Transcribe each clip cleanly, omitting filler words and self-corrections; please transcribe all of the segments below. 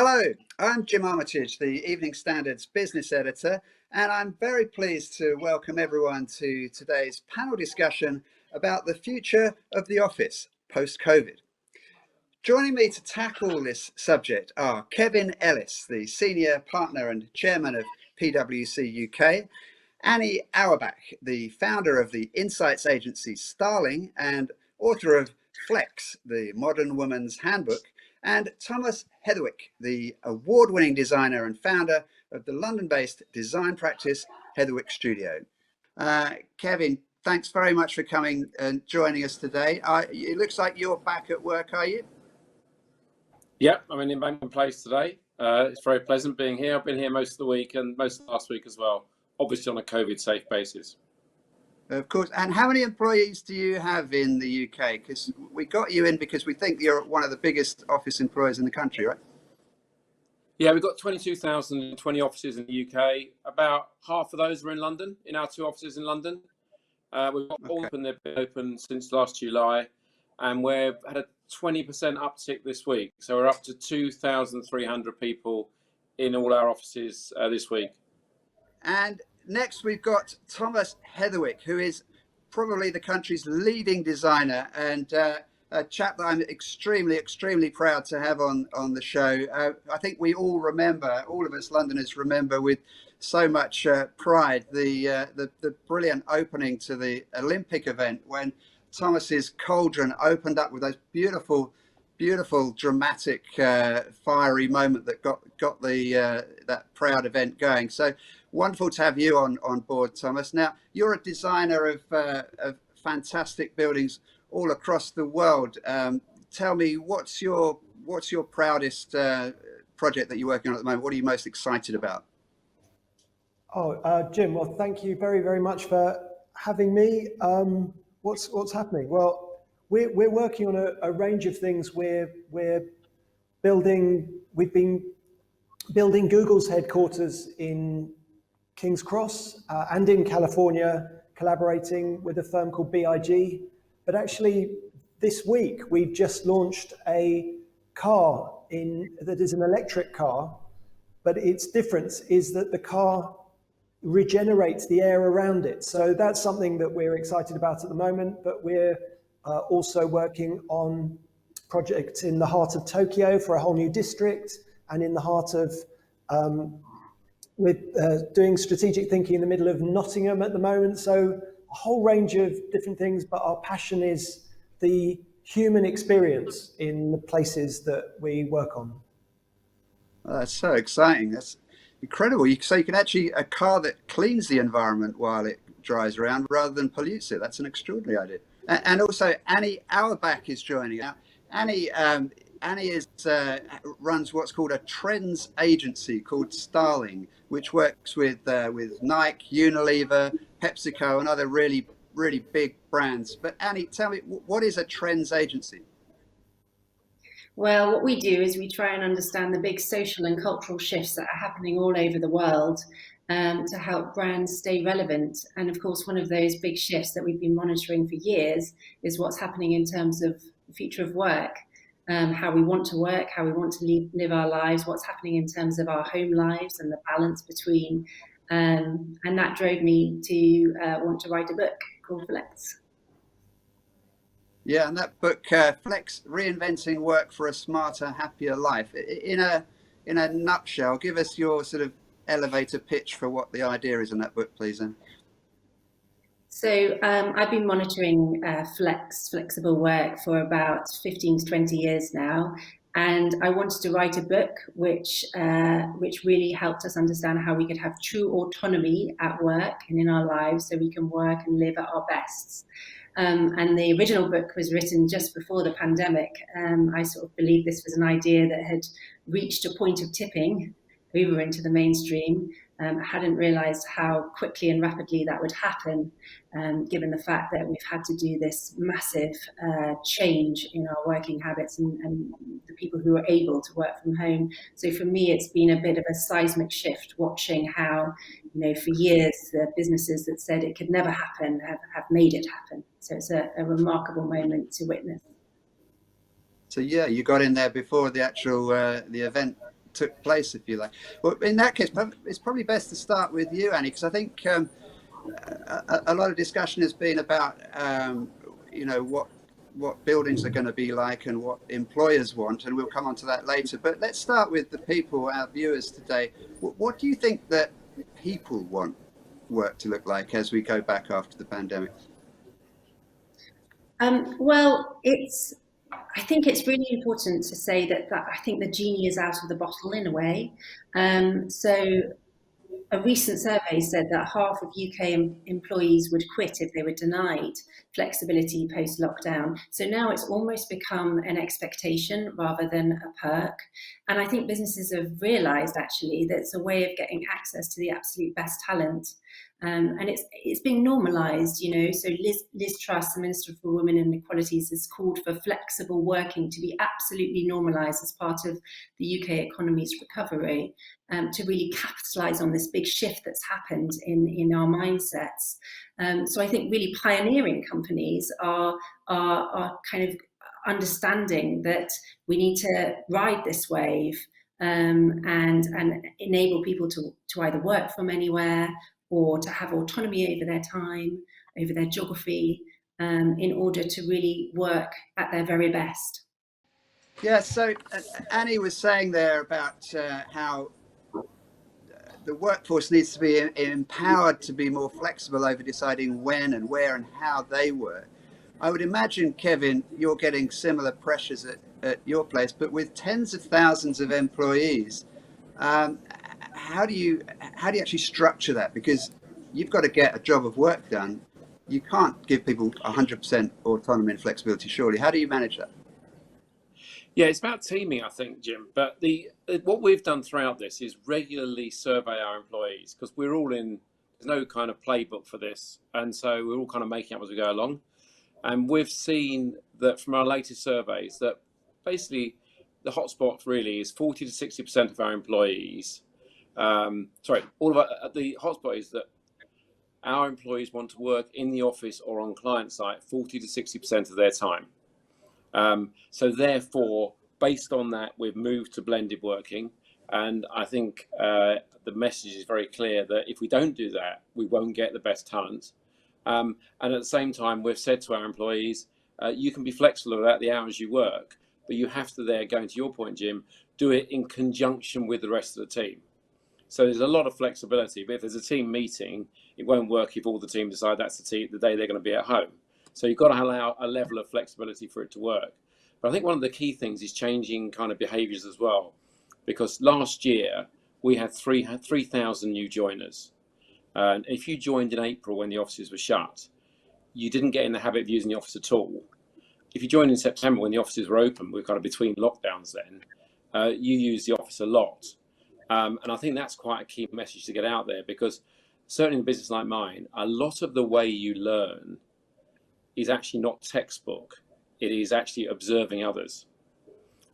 Hello, I'm Jim Armitage, the Evening Standard's business editor, and I'm very pleased to welcome everyone to today's panel discussion about the future of the office post-COVID. Joining me to tackle this subject are Kevin Ellis, the senior partner and chairman of PwC UK, Annie Auerbach, the founder of the insights agency Starling and author of Flex, the Modern Woman's Handbook, and Thomas Heatherwick, the award-winning designer and founder of the London-based design practice Heatherwick Studio. Kevin, thanks very much for coming and joining us today. It looks like you're back at work, are you? Yep, I'm in Embankment Place today. It's very pleasant being here. I've been here most of the week and most of last week as well, obviously on a COVID-safe basis. Of course. And how many employees do you have in the UK? Because we got you in because we think you're one of the biggest office employers in the country, right? Yeah, we've got 22,020 offices in the UK. About half of those are in London, in our two offices in London. We've got open, they've been open since last July, and we've had a 20% uptick this week. So we're up to 2,300 people in all our offices this week. And next, we've got Thomas Heatherwick, who is probably the country's leading designer and a chap that I'm extremely proud to have on the show. I think we all remember, all of us Londoners remember with so much pride the brilliant opening to the Olympic event when Thomas's cauldron opened up with those beautiful dramatic fiery moment that got the that proud event going. So wonderful to have you on board, Thomas. Now, you're a designer of fantastic buildings all across the world. Tell me, what's your proudest project that you're working on at the moment? What are you most excited about? Jim, well, thank you very much for having me. What's happening? Well, we're working on a range of things. We've been building Google's headquarters in King's Cross and in California, collaborating with a firm called BIG. But actually, this week, we've just launched a car that is an electric car, but its difference is that the car regenerates the air around it. So that's something that we're excited about at the moment, but we're also working on projects in the heart of Tokyo for a whole new district, and in the heart of we're doing strategic thinking in the middle of Nottingham at the moment. So a whole range of different things, but our passion is the human experience in the places that we work on. Oh, that's so exciting. That's incredible. So you can actually, a car that cleans the environment while it drives around rather than pollutes it. That's an extraordinary idea. And also Annie Auerbach is joining us. Annie runs what's called a trends agency called Starling, which works with Nike, Unilever, PepsiCo, and other really big brands. But Annie, tell me, what is a trends agency? Well, what we do is we try and understand the big social and cultural shifts that are happening all over the world to help brands stay relevant. And of course, one of those big shifts that we've been monitoring for years is what's happening in terms of the future of work. How we want to work, how we want to live our lives, what's happening in terms of our home lives and the balance between. And that drove me to want to write a book called Flex. Yeah, and that book, Flex, Reinventing Work for a Smarter, Happier Life. In a nutshell, give us your sort of elevator pitch for what the idea is in that book, please, then. So I've been monitoring flexible work for about 15 to 20 years now, and I wanted to write a book which really helped us understand how we could have true autonomy at work and in our lives, so we can work and live at our best. And the original book was written just before the pandemic. I sort of believe this was an idea that had reached a point of tipping over into the mainstream. I hadn't realised how quickly and rapidly that would happen, given the fact that we've had to do this massive change in our working habits and the people who are able to work from home. So for me, it's been a bit of a seismic shift, watching how, for years, the businesses that said it could never happen have made it happen. So it's a remarkable moment to witness. So yeah, you got in there before the actual the event took place, if you like. Well, in that case, it's probably best to start with you, Annie, because I think a lot of discussion has been about what buildings are going to be like and what employers want, and we'll come on to that later. But let's start with the people, our viewers today. What do you think that people want work to look like as we go back after the pandemic? Well, I think it's really important to say that I think the genie is out of the bottle in a way. So a recent survey said that half of UK employees would quit if they were denied flexibility post-lockdown. So now it's almost become an expectation rather than a perk. And I think businesses have realised actually that it's a way of getting access to the absolute best talent. And it's being normalised, So Liz Truss, the Minister for Women and Equalities, has called for flexible working to be absolutely normalised as part of the UK economy's recovery, to really capitalise on this big shift that's happened in our mindsets. So I think really pioneering companies are kind of understanding that we need to ride this wave, and enable people to either work from anywhere or to have autonomy over their time, over their geography, in order to really work at their very best. Yeah, so Annie was saying there about how the workforce needs to be empowered to be more flexible over deciding when and where and how they work. I would imagine, Kevin, you're getting similar pressures at your place, but with tens of thousands of employees. How do you actually structure that? Because you've got to get a job of work done. You can't give people 100% autonomy and flexibility, surely. How do you manage that? Yeah, it's about teaming, I think, Jim. But what we've done throughout this is regularly survey our employees, because we're all there's no kind of playbook for this. And so we're all kind of making up as we go along. And we've seen that from our latest surveys that basically the hotspot really is 40 to 60% of our employees. All of the hotspot is that our employees want to work in the office or on client site 40 to 60% of their time. So therefore, based on that, we've moved to blended working. And I think the message is very clear that if we don't do that, we won't get the best talent. And at the same time, we've said to our employees, you can be flexible about the hours you work, but you have to, going to your point, Jim, do it in conjunction with the rest of the team. So there's a lot of flexibility, but if there's a team meeting, it won't work if all the team decide that's the day they're going to be at home. So you've got to allow a level of flexibility for it to work. But I think one of the key things is changing kind of behaviours as well, because last year we had 3,000 new joiners. And if you joined in April when the offices were shut, you didn't get in the habit of using the office at all. If you joined in September when the offices were open, we're kind of between lockdowns then, you use the office a lot. And I think that's quite a key message to get out there, because certainly in a business like mine, a lot of the way you learn is actually not textbook. It is actually observing others.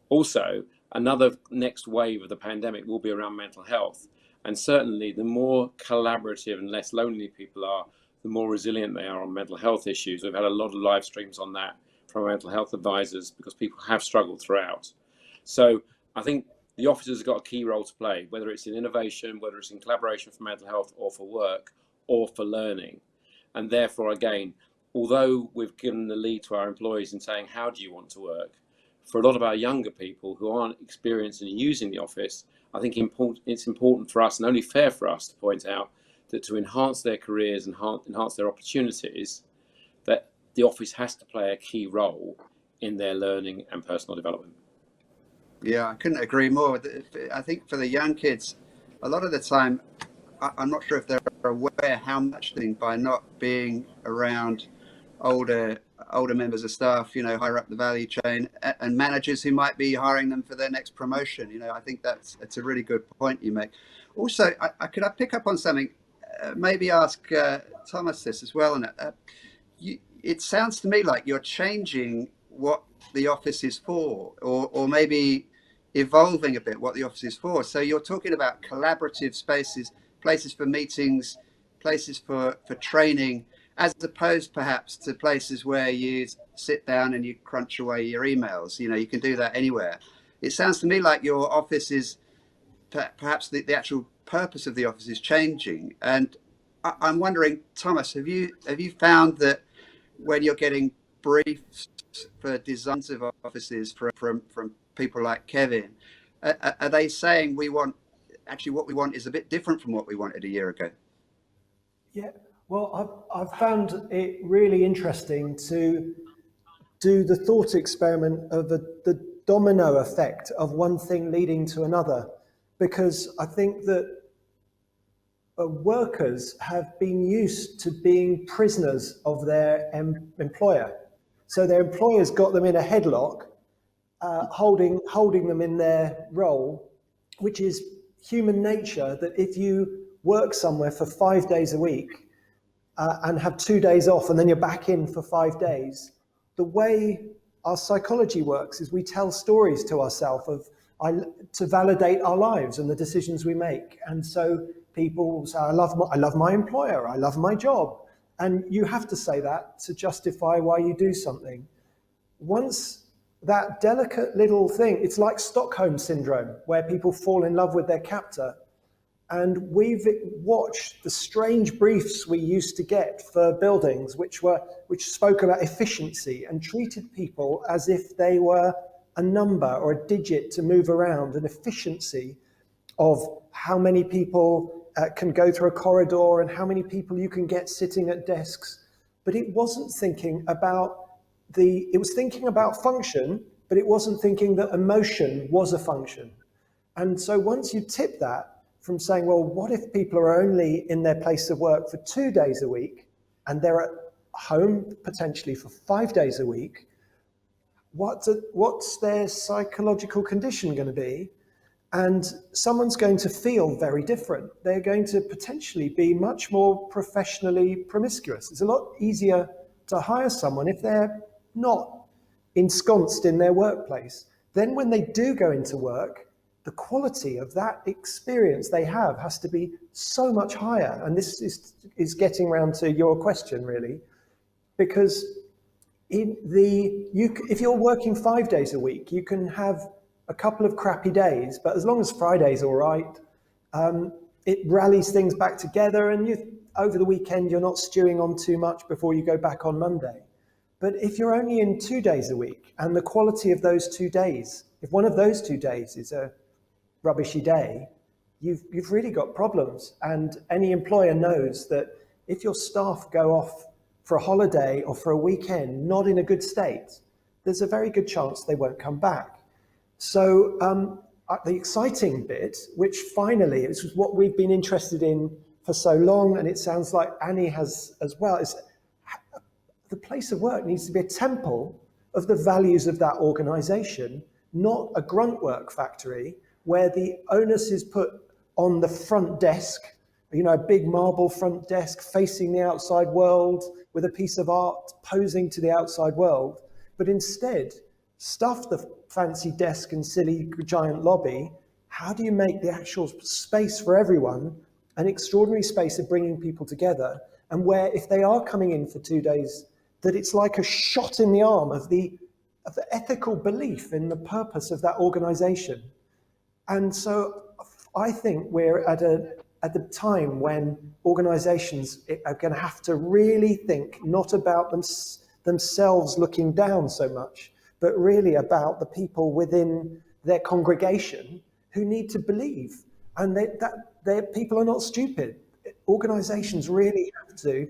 Also, another next wave of the pandemic will be around mental health. And certainly the more collaborative and less lonely people are, the more resilient they are on mental health issues. We've had a lot of live streams on that from our mental health advisors, because people have struggled throughout. So I think the officers have got a key role to play, whether it's in innovation, whether it's in collaboration for mental health or for work or for learning. And therefore, again, although we've given the lead to our employees in saying, how do you want to work? For a lot of our younger people who aren't experienced in using the office, I think it's important for us and only fair for us to point out that to enhance their careers and enhance their opportunities, that the office has to play a key role in their learning and personal development. Yeah, I couldn't agree more. I think for the young kids, a lot of the time, I'm not sure if they're aware how much by not being around older members of staff, higher up the value chain, and managers who might be hiring them for their next promotion. I think it's a really good point you make. Also, could I pick up on something? Maybe ask Thomas this as well. And it sounds to me like you're changing what the office is for, or maybe evolving a bit what the office is for. So you're talking about collaborative spaces, places for meetings, places for training, as opposed perhaps to places where you sit down and you crunch away your emails. You can do that anywhere. It sounds to me like your office is perhaps the actual purpose of the office is changing. And I'm wondering, Thomas, have you found that when you're getting briefs for designs of offices from people like Kevin, are they saying what we want is a bit different from what we wanted a year ago? Yeah, well, I've found it really interesting to do the thought experiment of the domino effect of one thing leading to another, because I think that workers have been used to being prisoners of their employer. So their employers got them in a headlock, holding them in their role, which is human nature, that if you work somewhere for 5 days a week and have 2 days off and then you're back in for 5 days, the way our psychology works is we tell stories to ourselves to validate our lives and the decisions we make. And so people will say, I love my employer, I love my job. And you have to say that to justify why you do something. Once that delicate little thing, it's like Stockholm syndrome, where people fall in love with their captor. And we've watched the strange briefs we used to get for buildings, which spoke about efficiency and treated people as if they were a number or a digit to move around, an efficiency of how many people can go through a corridor and how many people you can get sitting at desks. But it wasn't thinking about it was thinking about function, but it wasn't thinking that emotion was a function. And so once you tip that from saying, well, what if people are only in their place of work for 2 days a week and they're at home potentially for 5 days a week? What's their psychological condition going to be? And someone's going to feel very different. They're going to potentially be much more professionally promiscuous. It's a lot easier to hire someone if they're not ensconced in their workplace. Then when they do go into work, the quality of that experience they have has to be so much higher. And this is getting around to your question, really, because if you're working 5 days a week, you can have a couple of crappy days, but as long as Friday's all right, it rallies things back together, and over the weekend you're not stewing on too much before you go back on Monday. But if you're only in 2 days a week, and the quality of those 2 days, if one of those 2 days is a rubbishy day, you've really got problems. And any employer knows that if your staff go off for a holiday or for a weekend not in a good state, there's a very good chance they won't come back. So the exciting bit, which finally is what we've been interested in for so long, and it sounds like Annie has as well, is the place of work needs to be a temple of the values of that organization, not a grunt work factory where the onus is put on the front desk, a big marble front desk facing the outside world with a piece of art posing to the outside world, but instead stuff the fancy desk and silly giant lobby. How do you make the actual space for everyone an extraordinary space of bringing people together, and where if they are coming in for 2 days, that it's like a shot in the arm of the ethical belief in the purpose of that organization. And so I think we're at the time when organizations are going to have to really think not about themselves looking down so much, but really about the people within their congregation who need to believe, and that people are not stupid. Organizations really have to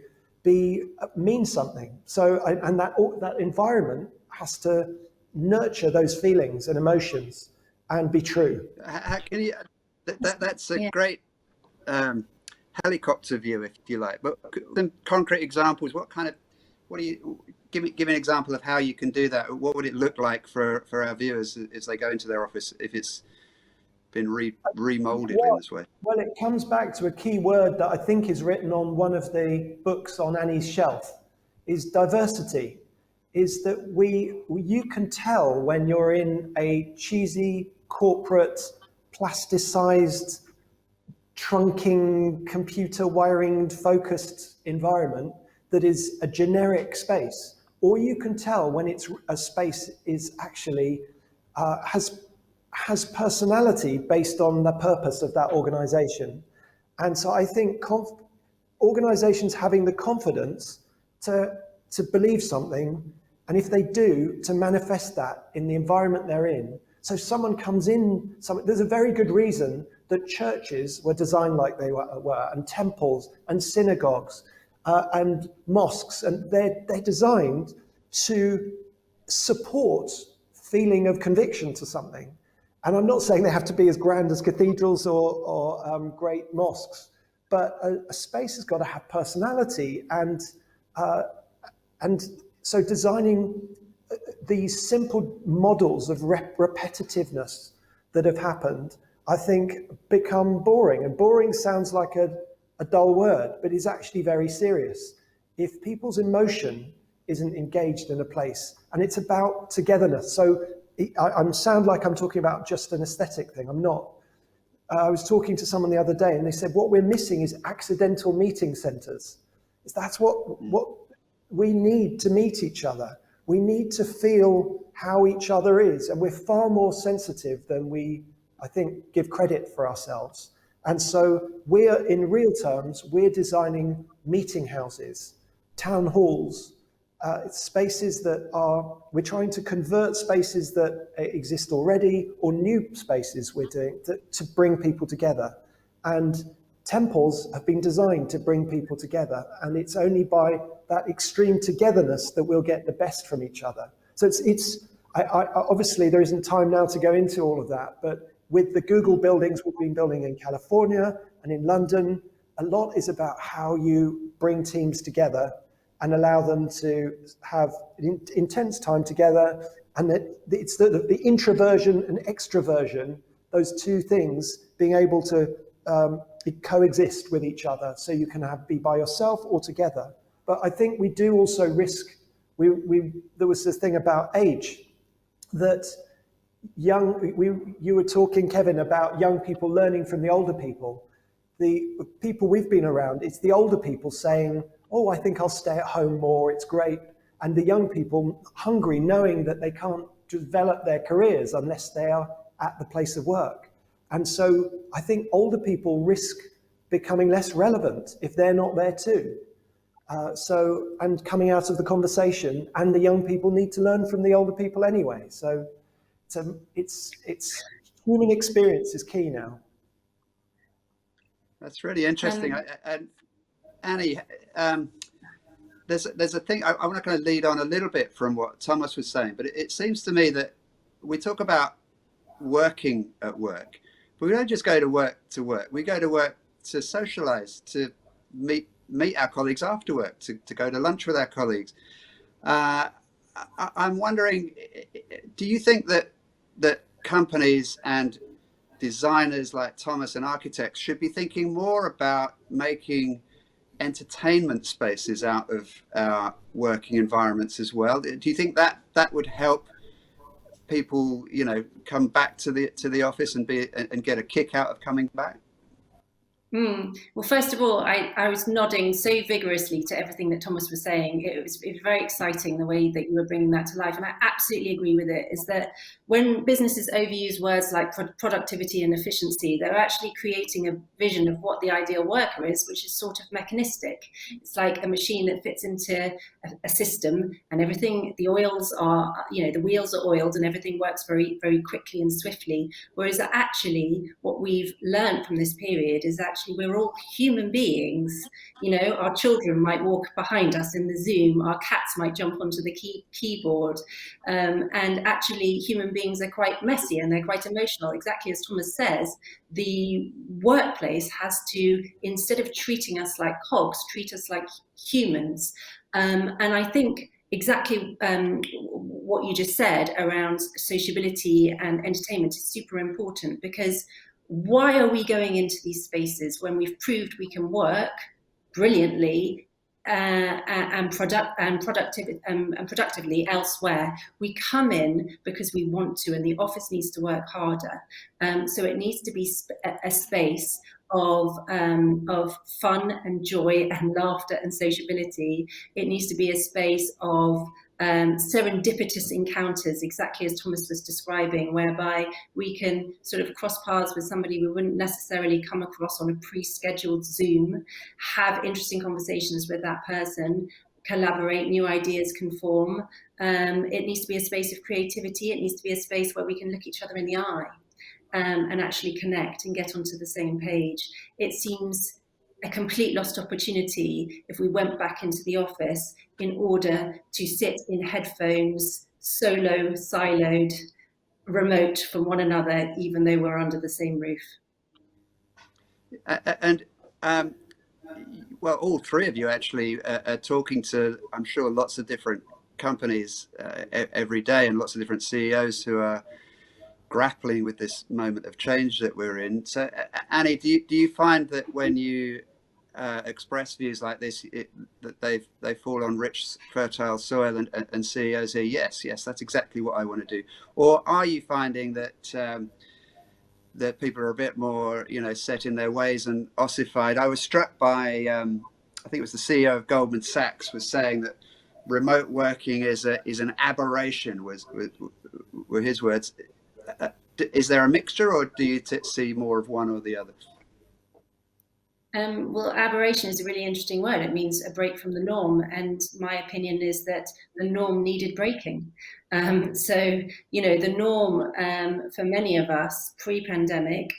mean something. So, and that environment has to nurture those feelings and emotions and be true. How can you? That's a great helicopter view, if you like. But some concrete examples. What do you give me an example of how you can do that? What would it look like for our viewers as they go into their office if it's been remolded in this way? Well, it comes back to a key word that I think is written on one of the books on Annie's shelf, is diversity. Is that you can tell when you're in a cheesy, corporate, plasticized, trunking, computer wiring focused environment that is a generic space, or you can tell when it's a space is actually has has personality based on the purpose of that organization. And so I think organizations having the confidence to believe something, and if they do, to manifest that in the environment they're in. So someone comes in, there's a very good reason that churches were designed like they were, and temples and synagogues and mosques, and they're designed to support feeling of conviction to something. And I'm not saying they have to be as grand as cathedrals or great mosques, but a space has got to have personality, and so designing these simple models of repetitiveness that have happened, I think, become boring. And boring sounds like a dull word, but is actually very serious. If people's emotion isn't engaged in a place, and it's about togetherness. So I sound like I'm talking about just an aesthetic thing. I'm not. I was talking to someone the other day, and they said what we're missing is accidental meeting centres. That's what we need to meet each other. We need to feel how each other is, and we're far more sensitive than we, I think, give credit for ourselves. And so in real terms, we're designing meeting houses, town halls, spaces we're trying to convert spaces that exist already, or new spaces we're doing to bring people together. And temples have been designed to bring people together, and it's only by that extreme togetherness that we'll get the best from each other. So I obviously there isn't time now to go into all of that, but with the Google buildings we've been building in California and in London, a lot is about how you bring teams together and allow them to have intense time together, and that it's the introversion and extroversion, those two things being able to coexist with each other, so you can be by yourself or together. But I think we do also risk, there was this thing about age, that you were talking, Kevin, about young people learning from the older people. The people we've been around, it's the older people saying, oh, I think I'll stay at home more, it's great. And the young people hungry, knowing that they can't develop their careers unless they are at the place of work. And so I think older people risk becoming less relevant if they're not there too. And coming out of the conversation, and the young people need to learn from the older people anyway. So it's human experience is key now. That's really interesting. And Annie, there's a thing, I want to kind of lead on a little bit from what Thomas was saying, but it seems to me that we talk about working at work, but we don't just go to work. We go to work to socialize, to meet our colleagues after work, to go to lunch with our colleagues. I'm wondering, do you think that companies and designers like Thomas and architects should be thinking more about making entertainment spaces out of our working environments as well? Do you think that would help people, come back to the office and get a kick out of coming back? Well, first of all, I was nodding so vigorously to everything that Thomas was saying. It was very exciting the way that you were bringing that to life. And I absolutely agree with it, is that when businesses overuse words like productivity and efficiency, they're actually creating a vision of what the ideal worker is, which is sort of mechanistic. It's like a machine that fits into a system, and everything, the wheels are oiled and everything works very, very quickly and swiftly. Whereas actually what we've learned from this period is actually we're all human beings. Our children might walk behind us in the Zoom, our cats might jump onto the keyboard, and actually human beings are quite messy and they're quite emotional. Exactly as Thomas says, the workplace has to, instead of treating us like cogs, treat us like humans. And I think exactly what you just said around sociability and entertainment is super important, because why are we going into these spaces when we've proved we can work brilliantly and productively elsewhere? We come in because we want to, and the office needs to work harder. So it needs to be a space of fun and joy and laughter and sociability. It needs to be a space of serendipitous encounters, exactly as Thomas was describing, whereby we can sort of cross paths with somebody we wouldn't necessarily come across on a pre-scheduled Zoom, have interesting conversations with that person, collaborate, new ideas can form. It needs to be a space of creativity. It needs to be a space where we can look each other in the eye and actually connect and get onto the same page. It seems a complete lost opportunity if we went back into the office in order to sit in headphones, solo, siloed, remote from one another, even though we're under the same roof. And well, all three of you actually are talking to, I'm sure, lots of different companies every day, and lots of different CEOs who are grappling with this moment of change that we're in. So, Annie, do you find that when you express views like this, that they fall on rich, fertile soil, and CEOs say, yes, that's exactly what I want to do? Or are you finding that that people are a bit more, set in their ways and ossified? I was struck by, I think it was the CEO of Goldman Sachs was saying that remote working is an aberration, were his words. Is there a mixture, or do you see more of one or the other? Well, aberration is a really interesting word. It means a break from the norm. And my opinion is that the norm needed breaking. So, the norm for many of us pre-pandemic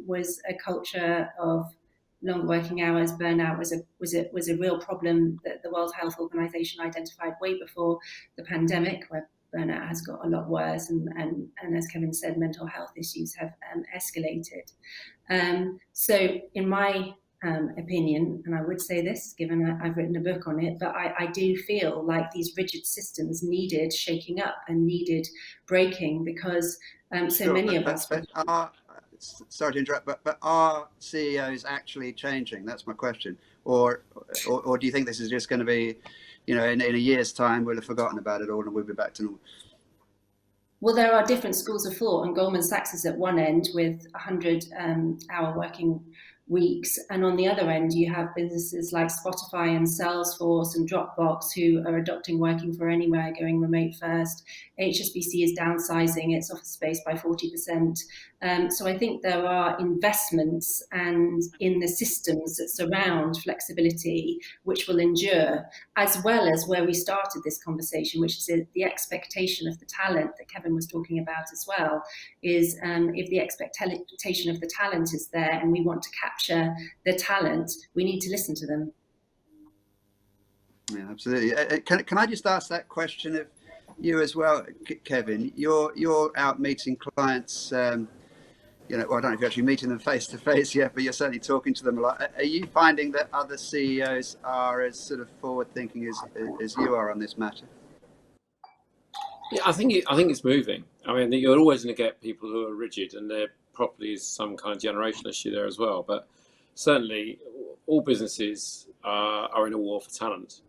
was a culture of long working hours. Burnout was a real problem that the World Health Organization identified way before the pandemic, where burnout has got a lot worse. And as Kevin said, mental health issues have escalated. So in my opinion, and I would say this, given that I've written a book on it, but I do feel like these rigid systems needed shaking up and needed breaking, because Sure, many of us. Sorry to interrupt, but are CEOs actually changing? That's my question. Or do you think this is just going to be, in a year's time, we'll have forgotten about it all and we'll be back to normal? Well, there are different schools of thought, and Goldman Sachs is at one end with 100-hour working weeks, and on the other end you have businesses like Spotify and Salesforce and Dropbox who are adopting working for anywhere, going remote first. HSBC is downsizing its office space by 40%. So I think there are investments and in the systems that surround flexibility which will endure, as well as where we started this conversation, which is the expectation of the talent that Kevin was talking about as well, is if the expectation of the talent is there and we want to capture the talent, we need to listen to them. Yeah, absolutely. Can I just ask that question of you as well, Kevin? You're out meeting clients. Well, I don't know if you're actually meeting them face to face yet, but you're certainly talking to them a lot. Are you finding that other CEOs are as sort of forward thinking as you are on this matter? Yeah, I think it's moving. I mean, you're always going to get people who are rigid, and there probably is some kind of generational issue there as well. But certainly, all businesses are in a war for talent.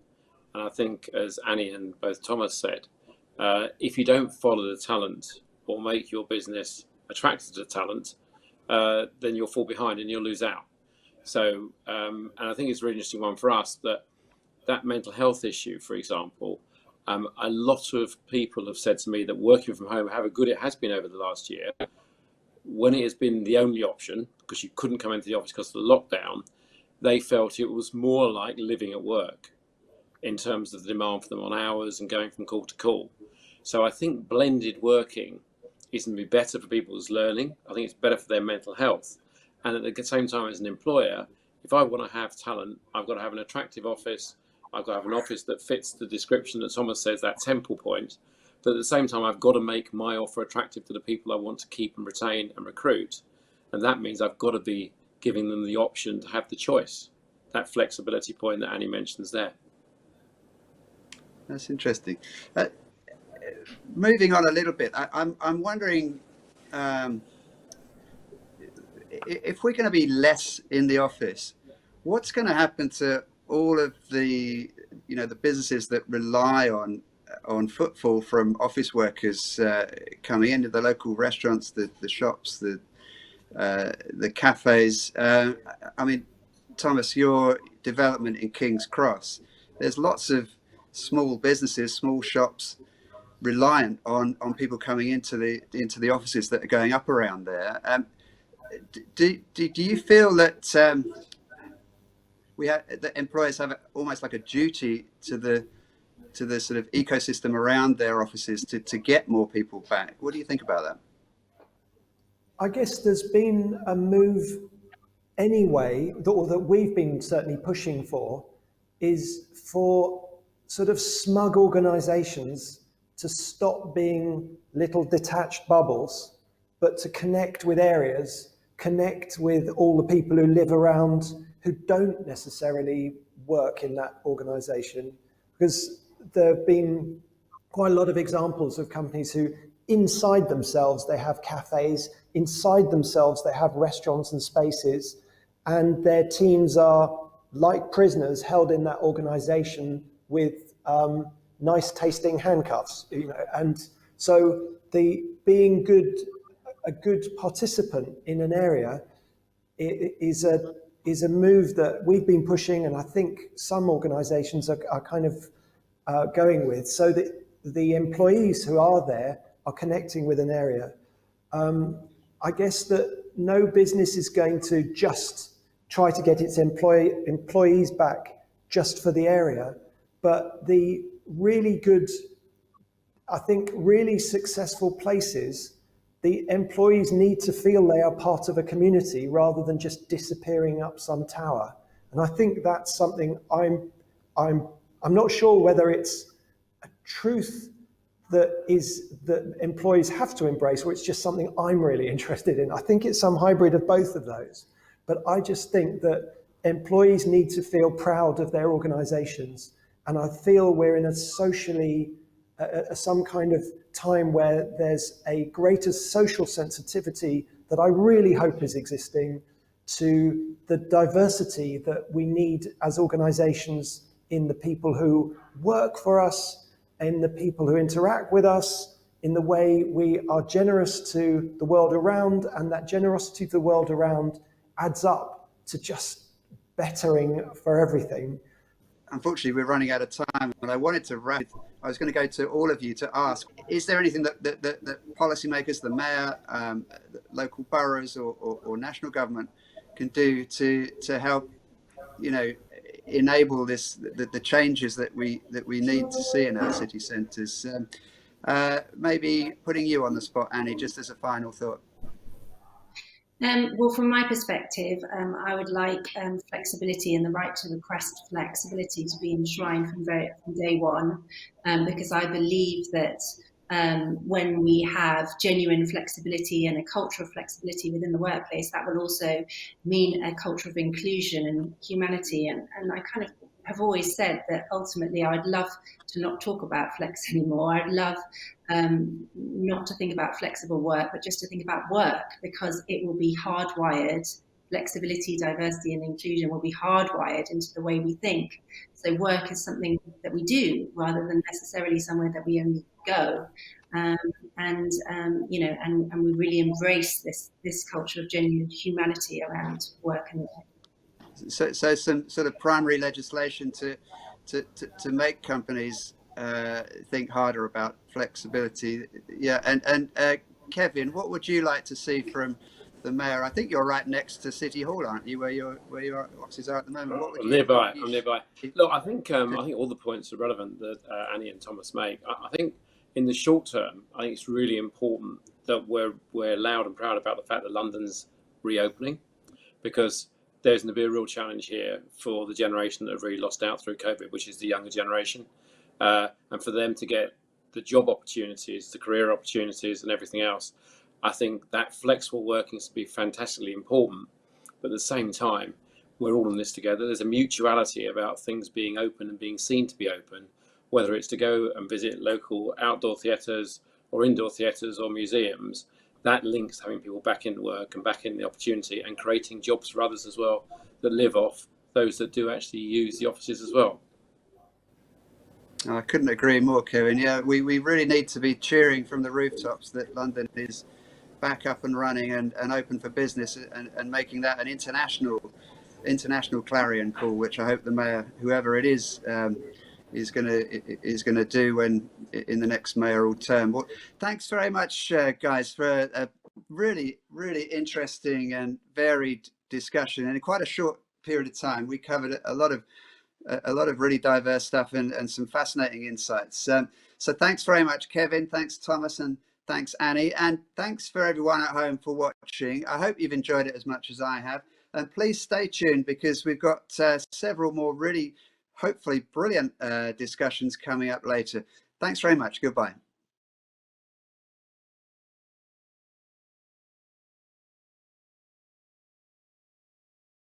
And I think, as Annie and both Thomas said, if you don't follow the talent or make your business attracted to talent, then you'll fall behind and you'll lose out. So, and I think it's a really interesting one for us that mental health issue, for example. A lot of people have said to me that working from home, however good it has been over the last year, when it has been the only option, because you couldn't come into the office because of the lockdown, they felt it was more like living at work in terms of the demand for them on hours and going from call to call. So I think blended working is going to be better for people's learning. I think it's better for their mental health. And at the same time, as an employer, if I want to have talent, I've got to have an attractive office. I've got to have an office that fits the description that Thomas says, that temple point. But at the same time, I've got to make my offer attractive to the people I want to keep and retain and recruit. And that means I've got to be giving them the option to have the choice. That flexibility point that Annie mentions there. That's interesting. Moving on a little bit, I'm wondering if we're going to be less in the office, what's going to happen to all of the the businesses that rely on footfall from office workers coming into the local restaurants, the shops, the cafes. I mean, Thomas, your development in King's Cross, there's lots of small businesses, small shops reliant on people coming into the offices that are going up around there. Do you feel that that employers have almost like a duty to the sort of ecosystem around their offices to get more people back? What do you think about that? I guess there's been a move anyway, or that we've been certainly pushing for, is for sort of smug organizations to stop being little detached bubbles, but to connect with areas, connect with all the people who live around who don't necessarily work in that organization. Because there have been quite a lot of examples of companies who inside themselves, they have cafes, inside themselves, they have restaurants and spaces, and their teams are like prisoners held in that organization with nice tasting handcuffs, and so the being a good participant in an area is a move that we've been pushing, and I think some organizations are kind of going with, so that the employees who are there are connecting with an area. I guess that no business is going to just try to get its employees back just for the area, but the really good, I think really successful places, the employees need to feel they are part of a community rather than just disappearing up some tower. And I think that's something I'm not sure whether it's a truth that employees have to embrace, or it's just something I'm really interested in. I think it's some hybrid of both of those. But I just think that employees need to feel proud of their organizations. And I feel we're in a socially, some kind of time where there's a greater social sensitivity that I really hope is existing to the diversity that we need as organizations in the people who work for us, in the people who interact with us, in the way we are generous to the world around, and that generosity to the world around adds up to just bettering for everything. Unfortunately, we're running out of time, and I wanted to wrap. I was going to go to all of you to ask, is there anything that policymakers, the mayor, local boroughs or national government can do to help, enable the changes that we need to see in our city centres? Maybe putting you on the spot, Annie, just as a final thought. Well, from my perspective, I would like flexibility and the right to request flexibility to be enshrined from day one, because I believe that when we have genuine flexibility and a culture of flexibility within the workplace, that will also mean a culture of inclusion and humanity. And I kind of have always said that ultimately I'd love to not talk about flex anymore. I'd love not to think about flexible work, but just to think about work, because it will be hardwired. Flexibility, diversity and inclusion will be hardwired into the way we think. So work is something that we do rather than necessarily somewhere that we only go. And we really embrace this culture of genuine humanity around work and life. So some sort of primary legislation to make companies think harder about flexibility. Yeah, and Kevin, what would you like to see from the mayor? I think you're right next to City Hall, aren't you? Where your offices are at the moment. I'm nearby. Look, I think all the points are relevant that Annie and Thomas make. I think in the short term, I think it's really important that we're loud and proud about the fact that London's reopening, because there's going to be a real challenge here for the generation that have really lost out through COVID, which is the younger generation, and for them to get the job opportunities, the career opportunities, and everything else. I think that flexible working is to be fantastically important, but at the same time, we're all in this together. There's a mutuality about things being open and being seen to be open, whether it's to go and visit local outdoor theatres or indoor theatres or museums. That links having people back in work and back in the opportunity and creating jobs for others as well that live off those that do actually use the offices as well. I couldn't agree more, Kevin. Yeah, we really need to be cheering from the rooftops that London is back up and running and open for business, and making that an international clarion call, which I hope the mayor, whoever it is going to do when in the next mayoral term. Well, thanks very much, guys, for a really interesting and varied discussion in quite a short period of time. We covered a lot of really diverse stuff and some fascinating insights. So thanks very much, Kevin. Thanks, Thomas, and thanks, Annie, and thanks for everyone at home for watching. I hope you've enjoyed it as much as I have. And please stay tuned, because we've got several more really, hopefully brilliant discussions coming up later. Thanks very much. Goodbye.